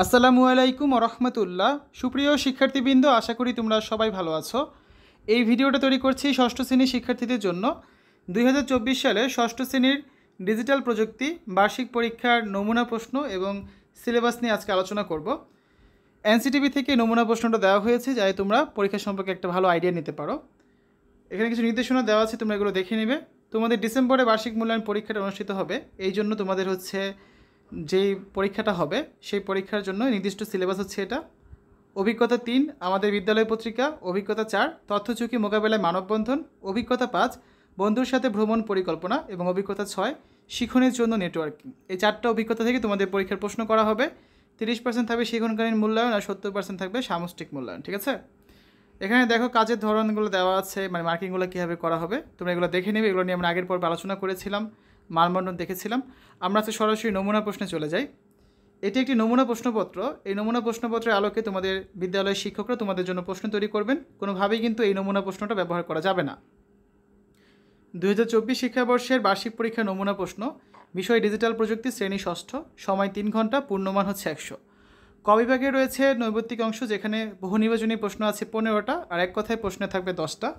আসসালামু আলাইকুম রহমতুল্লাহ। সুপ্রিয় শিক্ষার্থীবৃন্দ, আশা করি তোমরা সবাই ভালো আছো। এই ভিডিওটা তৈরি করছি ষষ্ঠ শ্রেণীর শিক্ষার্থীদের জন্য। 2024 সালে ষষ্ঠ শ্রেণীর ডিজিটাল প্রযুক্তি বার্ষিক পরীক্ষার নমুনা প্রশ্ন এবং সিলেবাস নিয়ে আজকে আলোচনা করব। এনসিটিভি থেকে নমুনা প্রশ্নটা দেওয়া হয়েছে, যাতে তোমরা পরীক্ষা সম্পর্কে একটা ভালো আইডিয়া নিতে পারো। এখানে কিছু নির্দেশনা দেওয়া আছে, তোমরা এগুলো দেখে নেবে। তোমাদের ডিসেম্বরে বার্ষিক মূল্যায়ন পরীক্ষাটা অনুষ্ঠিত হবে। এই জন্য তোমাদের যেই পরীক্ষাটা হবে সেই পরীক্ষার জন্য নির্দিষ্ট সিলেবাস হচ্ছে এটা। অভিজ্ঞতা 3 আমাদের বিদ্যালয় পত্রিকা, অভিজ্ঞতা 4 তথ্য ঝুঁকি মোকাবেলায় মানববন্ধন, অভিজ্ঞতা 5 বন্ধুর সাথে ভ্রমণ পরিকল্পনা এবং অভিজ্ঞতা 6 শিক্ষণের জন্য নেটওয়ার্কিং। এই 4টা অভিজ্ঞতা থেকে তোমাদের পরীক্ষার প্রশ্ন করা হবে। 30% থাকবে শিক্ষণকালীন মূল্যায়ন আর 70% থাকবে সামষ্টিক মূল্যায়ন। ঠিক আছে, এখানে দেখো কাজের ধরনগুলো দেওয়া আছে, মানে মার্কিংগুলো কীভাবে করা হবে তোমরা এগুলো দেখে নেবে। এগুলো নিয়ে আমরা আগের পর্বে আলোচনা করেছিলাম, মানবন্ধন দেখেছিলাম। আমরা আজকে সরাসরি নমুনা প্রশ্নে চলে যাই। এটি একটি নমুনা প্রশ্নপত্র। এই নমুনা প্রশ্নপত্রের আলোকে তোমাদের বিদ্যালয়ের শিক্ষকরা তোমাদের জন্য প্রশ্ন তৈরি করবেন। কোনোভাবেই কিন্তু এই নমুনা প্রশ্নটা ব্যবহার করা যাবে না। 2024 শিক্ষাবর্ষের বার্ষিক পরীক্ষা নমুনা প্রশ্ন, বিষয় ডিজিটাল প্রযুক্তি, শ্রেণী ষষ্ঠ, সময় 3 ঘন্টা, পূর্ণমান হচ্ছে 100। ক বিভাগে রয়েছে নৈর্ব্যক্তিক অংশ, যেখানে বহু নির্বাচনী প্রশ্ন আছে 15টা আর এক কথায় প্রশ্নে থাকবে 10টা।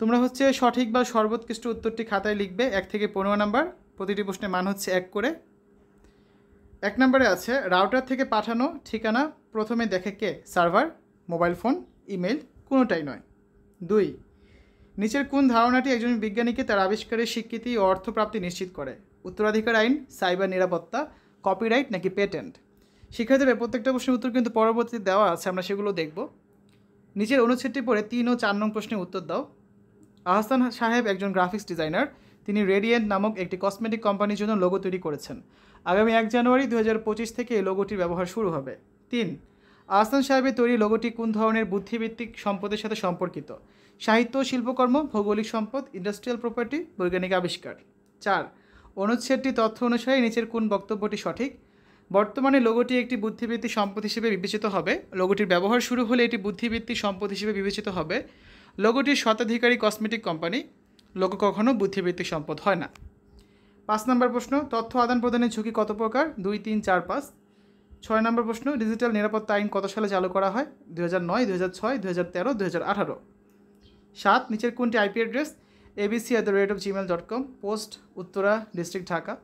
তোমরা সঠিক বা সর্বোৎকৃষ্ট উত্তরটি খাতায় লিখবে 1 থেকে 15 নাম্বার। প্রতিটি প্রশ্নের মান হচ্ছে 1 করে। 1 নম্বরে আছে রাউটার থেকে পাঠানো ঠিকানা প্রথমে দেখে কে? সার্ভার, মোবাইল ফোন, ইমেল, কোনোটাই নয়। 2 নিচের কোন ধারণাটি একজন বিজ্ঞানীকে তার আবিষ্কারের স্বীকৃতি ও অর্থপ্রাপ্তি নিশ্চিত করে? উত্তরাধিকার আইন, সাইবার নিরাপত্তা, কপিরাইট নাকি পেটেন্ট? শিক্ষার্থীদের প্রত্যেকটা প্রশ্নের উত্তর কিন্তু পরবর্তীতে দেওয়া আছে, আমরা সেগুলো দেখব। নিচের অনুচ্ছেদটি পড়ে 3 ও 4 নং প্রশ্নের উত্তর দাও। আহসান সাহেব একজন গ্রাফিক্স ডিজাইনার। তিনি রেডিয়েন্ট নামক একটি কসমেটিক কোম্পানির জন্য লোগো তৈরি করেছেন। আগামী 1 জানুয়ারি 2025 থেকে এই লোগোটির ব্যবহার শুরু হবে। 3 আহসান সাহেবের তৈরি লোগোটি কোন ধরনের বুদ্ধিভিত্তিক সম্পদের সাথে সম্পর্কিত? সাহিত্য, শিল্পকর্ম, ভৌগোলিক সম্পদ, ইন্ডাস্ট্রিয়াল প্রপার্টি, বৈজ্ঞানিক আবিষ্কার। 4 অনুচ্ছেদটি তথ্য অনুসারে নিচের কোন বক্তব্যটি সঠিক? বর্তমানে লোগোটি একটি বুদ্ধিভিত্তিক সম্পদ হিসেবে বিবেচিত হবে। লোগোটির ব্যবহার শুরু হলে এটি বুদ্ধিভিত্তিক সম্পদ হিসেবে বিবেচিত হবে। লোগোটির স্বত্বাধিকারী কসমেটিক কোম্পানি। লোগো কখনো বুদ্ধিভিত্তিক সম্পদ হয় না। 5 নম্বর প্রশ্ন, তথ্য আদান প্রদানের ঝুঁকি কত প্রকার? 2, 3, 4, 5। 6 নম্বর প্রশ্ন, ডিজিটাল নিরাপত্তা আইন কত সালে চালু করা হয়? 2009, 2006, 2013, 2018। 7 নিচের কোনটি IP address? abc@gmail.com, post Uttara, district Dhaka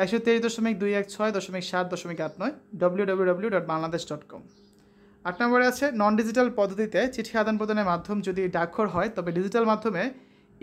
123.216.7.89, www.bangladesh.com। 8 নম্বরে আছে নন ডিজিটাল পদ্ধতিতে চিঠি আদান প্রদানের মাধ্যম যদি ডাকঘর হয়, তবে ডিজিটাল মাধ্যমে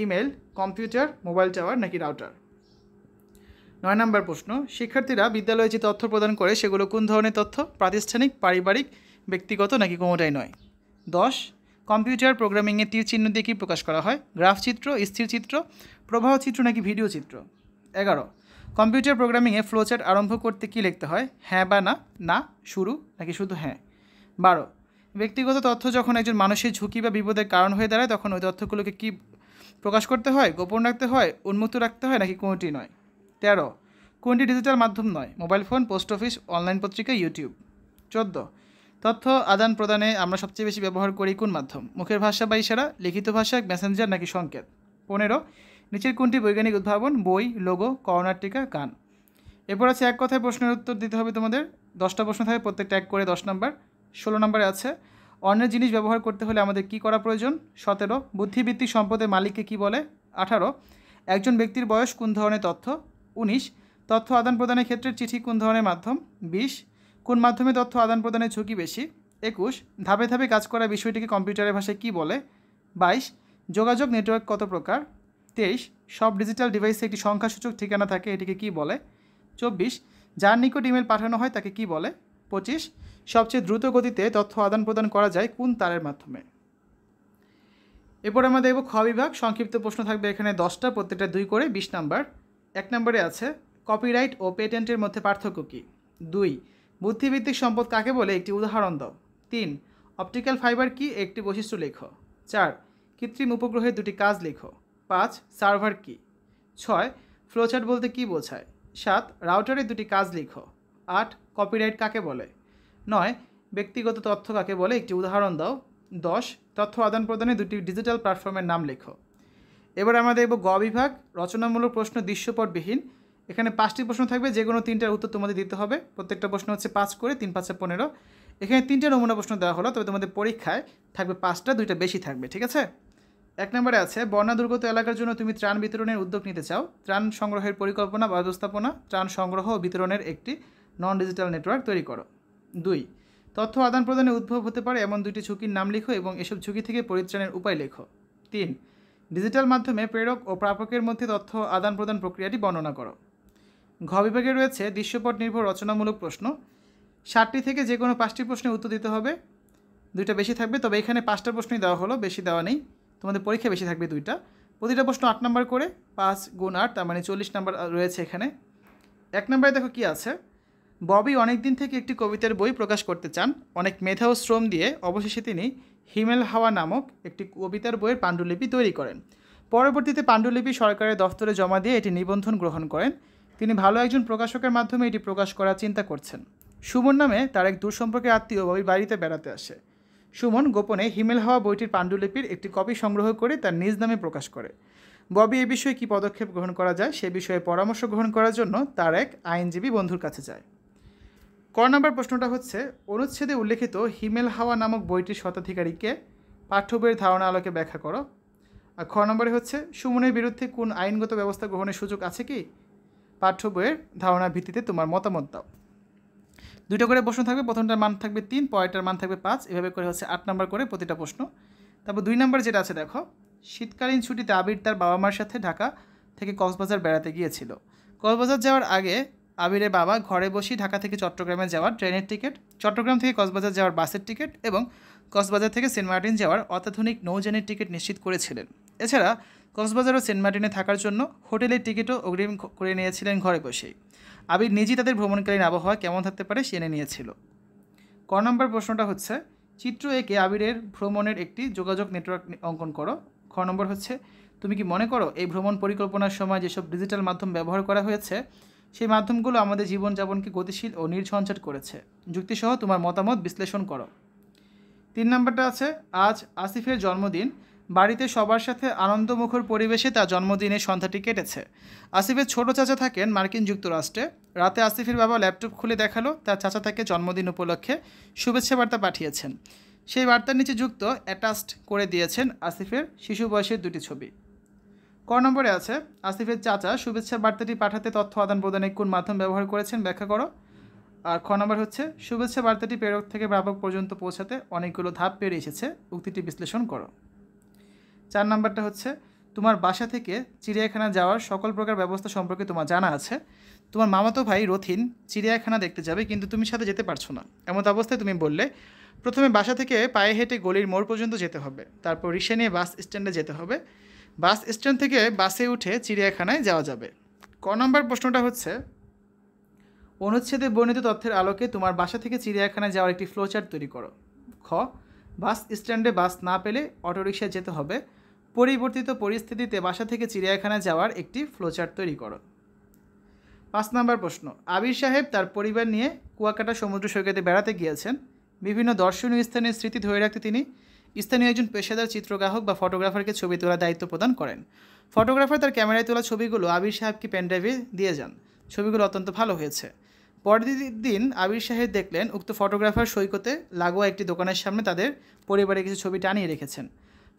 ইমেল, কম্পিউটার, মোবাইল টাওয়ার নাকি রাউটার? 9 নম্বর প্রশ্ন, শিক্ষার্থীরা বিদ্যালয়ে যে তথ্য প্রদান করে সেগুলো কোন ধরনের তথ্য? প্রাতিষ্ঠানিক, পারিবারিক, ব্যক্তিগত নাকি কোনোটাই নয়? 10 কম্পিউটার প্রোগ্রামিংয়ে তীর চিহ্ন দিয়ে কী প্রকাশ করা হয়? গ্রাফ চিত্র, স্থির চিত্র, প্রবাহ চিত্র নাকি ভিডিও চিত্র? 11 কম্পিউটার প্রোগ্রামিংয়ে ফ্লোচার্ট আরম্ভ করতে কী লিখতে হয়? হ্যাঁ বা না, না, শুরু নাকি শুধু হ্যাঁ? 12 ব্যক্তিগত তথ্য যখন একজন মানুষের ঝুঁকি বা বিপদের কারণ হয়ে দাঁড়ায়, তখন ওই তথ্যগুলোকে কী প্রকাশ করতে হয়? গোপন রাখতে হয়, উন্মুক্ত রাখতে হয় নাকি কোনোটি নয়? 13 কোনটি ডিজিটাল মাধ্যম নয়? Mobile phone, post office, online পত্রিকা, ইউটিউব। 14 তথ্য আদান প্রদানে আমরা সবচেয়ে বেশি ব্যবহার করি কোন মাধ্যম? মুখের ভাষা বা ইশারা, লিখিত ভাষা, মেসেঞ্জার নাকি সংকেত? 15 নিচের কোনটি বৈজ্ঞানিক উদ্ভাবন? বই, লোগো, করোনার টিকা, গান? এরপর আছে এক কথায় প্রশ্নের উত্তর দিতে হবে তোমাদের। 10টা প্রশ্ন থাকে, প্রত্যেকটা 1 করে 10 নম্বর। 16 নম্বরে আছে অন্যের জিনিস ব্যবহার করতে হলে আমাদের কি করা প্রয়োজন? 17 বুদ্ধিভিত্তিক সম্পদের মালিককে কি বলে? 18 একজন ব্যক্তির বয়স কোন ধরনের তথ্য? 19 তথ্য আদান প্রদানের ক্ষেত্রে চিঠি কোন ধরনের মাধ্যম? 20 কোন মাধ্যমে তথ্য আদান প্রদানের ঝুঁকি বেশি? 21 ধাপে ধাপে কাজ করা বিষয়টিকে কম্পিউটারের ভাষায় কী বলে? 22 যোগাযোগ নেটওয়ার্ক কত প্রকার? 23 সব ডিজিটাল ডিভাইসে একটি সংখ্যাসূচক ঠিকানা থাকে, এটিকে কী বলে? 24 যার নিকট ইমেল পাঠানো হয় তাকে কী বলে? 25 সবচেয়ে দ্রুত গতিতে তথ্য আদান প্রদান করা যায় কোন তারের মাধ্যমে? এরপর আমরা দেখব খ বিভাগ। সংক্ষিপ্ত প্রশ্ন থাকবে এখানে 10টা, প্রত্যেকটা 2 করে 20 নাম্বার। 1 নম্বরে আছে কপিরাইট ও পেটেন্টের মধ্যে পার্থক্য কী? 2 বুদ্ধিভিত্তিক সম্পদ কাকে বলে, একটি উদাহরণ দাও। 3 অপটিক্যাল ফাইবার কি, একটি বৈশিষ্ট্য লেখো। 4 কৃত্রিম উপগ্রহের 2টি কাজ লেখো। 5 সার্ভার কি। 6 ফ্লোচার্ট বলতে কী বোঝায়? 7 রাউটারের 2টি কাজ লিখো। 8 কপিরাইট কাকে বলে? 9 ব্যক্তিগত তথ্য কাকে বলে, একটি উদাহরণ দাও। 10 তথ্য আদান প্রদানে 2টি ডিজিটাল প্ল্যাটফর্মের নাম লেখো। এবার আমরা দেখব গ বিভাগ। রচনামূলক প্রশ্ন দৃশ্যপটবিহীন। এখানে 5টি প্রশ্ন থাকবে, যে কোনো 3টার উত্তর তোমাদের দিতে হবে। প্রত্যেকটা প্রশ্ন হচ্ছে 5 করে, 3 5 15। এখানে 3টে নমুনা প্রশ্ন দেওয়া হলো, তবে তোমাদের পরীক্ষায় থাকবে 5টা, 2টা বেশি থাকবে, ঠিক আছে। 1 নম্বরে আছে, বন্যা দুর্গত এলাকার জন্য তুমি ত্রাণ বিতরণের উদ্যোগ নিতে চাও। ত্রাণ সংগ্রহের পরিকল্পনা ব্যবস্থাপনা, ত্রাণ সংগ্রহ ও বিতরণের একটি নন ডিজিটাল নেটওয়ার্ক তৈরি করো। 2, তথ্য আদান প্রদানে উদ্ভব হতে পারে এমন 2টি ঝুঁকির নাম লিখো এবং এসব ঝুঁকি থেকে পরিত্রাণের উপায় লেখো। 3, ডিজিটাল মাধ্যমে প্রেরক ও প্রাপকের মধ্যে তথ্য আদান প্রদান প্রক্রিয়াটি বর্ণনা করো। ঘ বিভাগে রয়েছে দৃশ্যপট নির্ভর রচনামূলক প্রশ্ন। 7টি থেকে যে কোনো 5টি প্রশ্নের উত্তর দিতে হবে, 2টা বেশি থাকবে, তবে এখানে 5টা প্রশ্নই দেওয়া হলো, বেশি দেওয়া নেই। তোমাদের পরীক্ষা বেশি থাকবে 2টা। প্রতিটা প্রশ্ন 8 নাম্বার করে, 5 গুণ 8 তার মানে 40 নাম্বার রয়েছে এখানে। 1 নম্বরে দেখো কি আছে, ববি অনেক দিন থেকে একটি কবিতার বই প্রকাশ করতে চান। অনেক মেধা ও শ্রম দিয়ে অবশেষে তিনি হিমেল হাওয়া নামক একটি কবিতার বইয়ের পাণ্ডুলিপি তৈরি করেন। পরবর্তীতে পাণ্ডুলিপি সরকারের দফতরে জমা দিয়ে এটি নিবন্ধন গ্রহণ করেন। তিনি ভালো একজন প্রকাশকের মাধ্যমে এটি প্রকাশ করার চিন্তা করছেন। সুমন নামে তার এক দূর সম্পর্কের আত্মীয় ববির বাড়িতে বেড়াতে আসে। সুমন গোপনে হিমেল হাওয়া বইটির পাণ্ডুলিপির একটি কপি সংগ্রহ করে তার নিজ নামে প্রকাশ করে। ববি এ বিষয়ে কী পদক্ষেপ গ্রহণ করা যায় সে বিষয়ে পরামর্শ গ্রহণ করার জন্য তার এক আইনজীবী বন্ধুর কাছে যায়। ক নম্বর প্রশ্নটা হচ্ছে, অনুচ্ছেদে উল্লেখিত হিমেল হাওয়া নামক বইটির স্বত্বাধিকারীকে, পাঠ্য বইয়ের ধারণা আলোকে ব্যাখ্যা করো। আর খ নম্বরে হচ্ছে, সুমনের বিরুদ্ধে কোন আইনগত ব্যবস্থা গ্রহণের সুযোগ আছে কি, পাঠ্য বইয়ের ধারণার ভিত্তিতে তোমার মতামত দাও। 2টা করে প্রশ্ন থাকবে, প্রথমটার মান থাকবে 3, পরেরটার মান থাকবে 5, এভাবে করে হচ্ছে 8 নাম্বার করে প্রতিটা প্রশ্ন। তারপর 2 নম্বর যেটা আছে দেখো, শীতকালীন ছুটিতে আবির তার বাবা মার সাথে ঢাকা থেকে কক্সবাজার বেড়াতে গিয়েছিল। কক্সবাজার যাওয়ার আগে আবিরের বাবা ঘরে বসেই ঢাকা থেকে চট্টগ্রামে যাওয়ার ট্রেনের টিকিট, চট্টগ্রাম থেকে কক্সবাজার যাওয়ার বাসের টিকিট এবং কক্সবাজার থেকে সেন্ট মার্টিন যাওয়ার অত্যাধুনিক নৌযানের টিকিট নিশ্চিত করেছিলেন। এছাড়া কক্সবাজার ও সেন্ট মার্টিনে থাকার জন্য হোটেলের টিকিটও অগ্রিম করে নিয়েছিলেন ঘরে বসেই। আবির নিজেই তাদের ভ্রমণকালীন আবহাওয়া কেমন থাকতে পারে জেনে নিয়েছিল। ক নম্বর প্রশ্নটা হচ্ছে, চিত্র এঁকে আবিরের ভ্রমণের একটি যোগাযোগ নেটওয়ার্ক অঙ্কন করো। খ নম্বর হচ্ছে, তুমি কি মনে করো এই ভ্রমণ পরিকল্পনার সময় যেসব ডিজিটাল মাধ্যম ব্যবহার করা হয়েছে সেই মাধ্যমগুলো আমাদের জীবনযাপনকে গতিশীল ও নির্ঝঞ্ঝাট করেছে? যুক্তিসহ তোমার মতামত বিশ্লেষণ করো। 3 নম্বরটা আছে, আজ আসিফের জন্মদিন। বাড়িতে সবার সাথে আনন্দমুখর পরিবেশে তার জন্মদিনের সন্ধ্যাটি কেটেছে। আসিফের ছোট চাচা থাকেন মার্কিন যুক্তরাষ্ট্রে। রাতে আসিফের বাবা ল্যাপটপ খুলে দেখালো তার চাচা তাকে জন্মদিন উপলক্ষে শুভেচ্ছা বার্তা পাঠিয়েছেন। সেই বার্তার নিচে যুক্ত অ্যাটাচড করে দিয়েছেন আসিফের শিশু বয়সের 2টি ছবি। ক নম্বরে আছে, আসিফের চাচা শুভেচ্ছা বার্তাটি পাঠাতে তথ্য আদান প্রদানে কোন মাধ্যম ব্যবহার করেছেন ব্যাখ্যা করো। আর খ নম্বর হচ্ছে, শুভেচ্ছা বার্তাটি প্রেরক থেকে প্রাপক পর্যন্ত পৌঁছাতে অনেকগুলো ধাপ পেরিয়ে এসেছে, উক্তিটি বিশ্লেষণ করো। 4 নম্বরটা হচ্ছে, তোমার বাসা থেকে চিড়িয়াখানা যাওয়ার সকল প্রকার ব্যবস্থা সম্পর্কে তোমার জানা আছে। তোমার মামাতো ভাই রথিন চিড়িয়াখানা দেখতে যাবে কিন্তু তুমি সাথে যেতে পারছো না। এমন অবস্থায় তুমি বললে, প্রথমে বাসা থেকে পায়ে হেঁটে গলির মোড় পর্যন্ত যেতে হবে, তারপর রিক্সা নিয়ে বাস স্ট্যান্ডে যেতে হবে, বাস স্ট্যান্ড থেকে বাসে উঠে চিড়িয়াখানায় যাওয়া যাবে। ক নম্বর প্রশ্নটা হচ্ছে, অনুচ্ছেদে বর্ণিত তথ্যের আলোকে তোমার বাসা থেকে চিড়িয়াখানায় যাওয়ার একটি ফ্লোচার্ট তৈরি করো। খ, বাস স্ট্যান্ডে বাস না পেলে অটোরিকশায় যেতে হবে। পরিবর্তিত পরিস্থিতিতে বাসা থেকে চিড়িয়াখানায় যাওয়ার একটি ফ্লোচার্ট তৈরি করো। 5 নম্বর প্রশ্ন, আবির সাহেব তার পরিবার নিয়ে কুয়াকাটা সমুদ্র সৈকতে বেড়াতে গিয়েছেন। বিভিন্ন দর্শনীয় স্থানের স্মৃতি ধরে রাখতে তিনি স্থানীয় একজন পেশাদার চিত্রগ্রাহক বা ফটোগ্রাফারকে ছবি তোলার দায়িত্ব প্রদান করেন। ফটোগ্রাফার তার ক্যামেরায় তোলা ছবিগুলো আবির সাহেবকে পেনড্রাইভে দিয়ে যান। ছবিগুলো অত্যন্ত ভালো হয়েছে। পরের দিন আবির সাহেব দেখলেন উক্ত ফটোগ্রাফার সৈকতে লাগোয়া একটি দোকানের সামনে তাদের পরিবারের কিছু ছবি টানিয়ে রেখেছেন।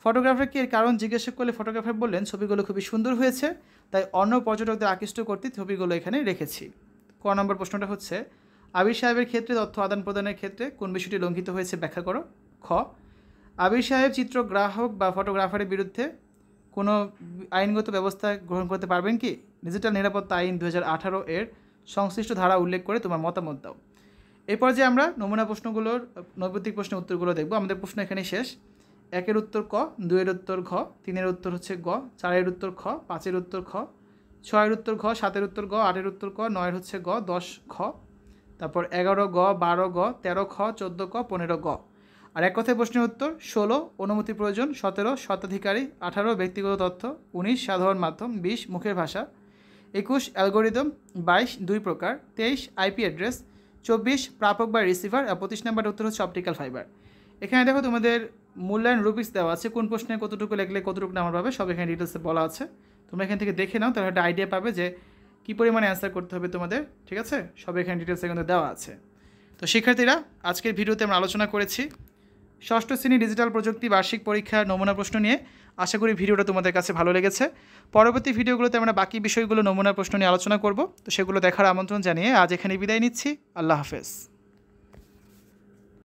ফটোগ্রাফারকে এর কারণ জিজ্ঞাসা করলে ফটোগ্রাফার বললেন, ছবিগুলো খুবই সুন্দর হয়েছে, তাই অন্য পর্যটকদের আকৃষ্ট করতে ছবিগুলো এখানে রেখেছি। ক নম্বর প্রশ্নটা হচ্ছে, আবির সাহেবের ক্ষেত্রে তথ্য আদান প্রদানের ক্ষেত্রে কোন বিষয়টি লঙ্ঘিত হয়েছে ব্যাখ্যা করো। খ, আবির সাহেব চিত্রগ্রাহক বা ফটোগ্রাফারের বিরুদ্ধে কোনো আইনগত ব্যবস্থা গ্রহণ করতে পারবেন কি? ডিজিটাল নিরাপত্তা আইন 2018 এর সংশ্লিষ্ট ধারা উল্লেখ করে তোমার মতামত দাও। এরপর যে আমরা নমুনা প্রশ্নগুলোর নৈর্ব্যক্তিক প্রশ্নের উত্তরগুলো দেখব। আমাদের প্রশ্ন এখানে শেষ। 1-এর উত্তর ক, 2-এর উত্তর ঘ, 3-এর উত্তর হচ্ছে গ, 4-এর উত্তর খ, 5-এর উত্তর খ, 6-এর উত্তর ঘ, 7-এর উত্তর গ, 8-এর উত্তর ক, 9-এর হচ্ছে গ, 10 খ, তারপর 11 গ, 12 গ, 13 খ, 14 ক, 15 গ। আর এক কথায় প্রশ্নের উত্তর 16 অনুমতি প্রয়োজন, 17 স্বত্বাধিকারী, 18 ব্যক্তিগত তথ্য, 19 সাধারণ মাধ্যম, 20 মুখের ভাষা, 21 অ্যালগোরিদম, 22 দুই প্রকার, 23 আইপি অ্যাড্রেস, 24 প্রাপক বা রিসিভার, আর 25 নম্বর উত্তর হচ্ছে অপটিক্যাল ফাইবার। এখানে দেখো তোমাদের মূল্যায়ন রুবিক্স দেওয়া আছে, কোন প্রশ্নে কতটুকু লিখলে কতটুকু নাম্বার পাবে সব এখানে ডিটেলসে বলা আছে। তোমরা এখান থেকে দেখে নাও, তাহলে একটা আইডিয়া পাবে যে কী কী পরিমাণে অ্যান্সার করতে হবে তোমাদের, ঠিক আছে, সব এখানে ডিটেলসে কিন্তু দেওয়া আছে। তো শিক্ষার্থীরা, আজকের ভিডিওতে আমরা আলোচনা করেছি ষষ্ঠ শ্রেণী ডিজিটাল প্রযুক্তি বার্ষিক পরীক্ষার নমুনা প্রশ্ন নিয়ে। আশা করি ভিডিওটা তোমাদের কাছে ভালো লেগেছে। পরবর্তী ভিডিওগুলোতে আমরা বাকি বিষয়গুলো নমুনা প্রশ্ন নিয়ে আলোচনা করব। তো সেগুলো দেখার আমন্ত্রণ জানিয়ে আজ এখানে বিদায় নিচ্ছি। আল্লাহ হাফেজ।